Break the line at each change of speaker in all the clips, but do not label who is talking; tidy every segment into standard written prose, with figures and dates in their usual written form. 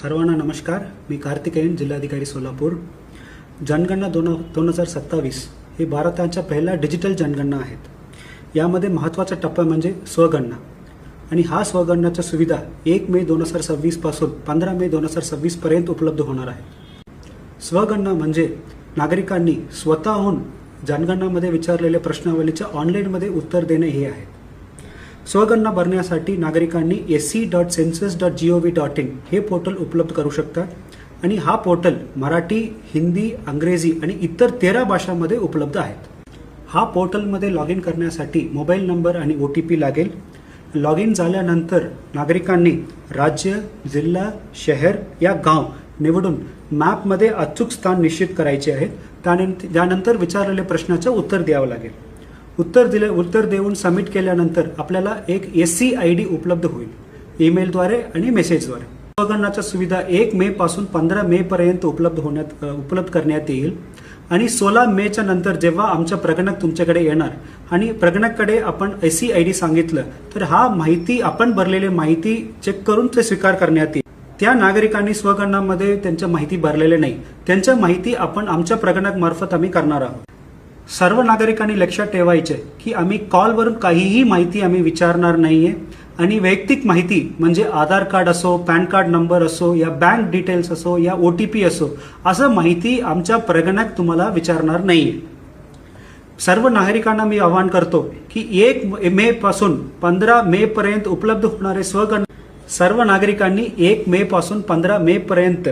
सर्वांना नमस्कार. मी कार्तिकेयन, जिल्हाधिकारी सोलापूर. जनगणना 2027 ही भारताच्या पहिल्या डिजिटल जनगणना आहेत. यामध्ये महत्त्वाचा टप्पा म्हणजे स्वगणना आणि हा स्वगणनाच्या सुविधा 1 मे 2026 पासून 15 मे 2026 पर्यंत उपलब्ध होणार आहे. स्वगणना म्हणजे नागरिकांनी स्वतःहून जनगणनामध्ये विचारलेल्या प्रश्नावलीच्या ऑनलाईनमध्ये उत्तर देणे हे आहे. स्वगणना भरण्यासाठी नागरिकांनी sc.census.gov.in हे पोर्टल उपलब्ध करू शकतात आणि हा पोर्टल मराठी, हिंदी, इंग्रजी आणि इतर 13 भाषांमध्ये उपलब्ध आहेत. हा पोर्टलमध्ये लॉग इन करण्यासाठी मोबाईल नंबर आणि OTP लागेल. लॉग इन झाल्यानंतर नागरिकांनी राज्य, जिल्हा, शहर या गाव निवडून मॅपमध्ये अचूक स्थान निश्चित करायचे आहे. त्यानंतर विचारलेल्या प्रश्नाचं उत्तर द्यावं लागेल. उत्तर देऊन सबमिट केल्यानंतर आपल्याला एक SC ID उपलब्ध होईल, ईमेलद्वारे आणि मेसेजद्वारे. स्वगणनाच्या सुविधा 1 मे पासून 15 मे पर्यंत उपलब्ध करण्यात येईल आणि 16 मेच्या नंतर जेव्हा आमच्या प्रगणक तुमच्याकडे येणार आणि प्रगणकाकडे आपण SC ID सांगितलं तर हा माहिती आपण भरलेली माहिती चेक करून ते स्वीकार करण्यात येईल. त्या नागरिकांनी स्वगणनामध्ये त्यांच्या माहिती भरलेले नाही, त्यांच्या माहिती आपण आमच्या प्रगणक मार्फत आम्ही करणार आहोत. सर्व नागरिकांनी लक्षात ठेवायचे की आम्ही कॉलवरून काहीही माहिती आम्ही विचारणार नाहीये आणि वैयक्तिक माहिती म्हणजे आधार कार्ड असो, पॅन कार्ड नंबर असो या बँक डिटेल्स असो या OTP असो असं माहिती आमच्या प्रगणक तुम्हाला विचारणार नाहीये. सर्व नागरिकांना मी आवाहन करतो की 1 मे पासून 15 मे पर्यंत उपलब्ध होणारे स्वगणना सर्व नागरिकांनी 1 मे पासून 15 मे पर्यंत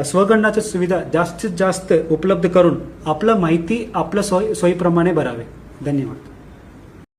स्वगणनाची सुविधा जास्तीत जास्त उपलब्ध करून आपलं माहिती आपल्या सोयीप्रमाणे भरावे. धन्यवाद.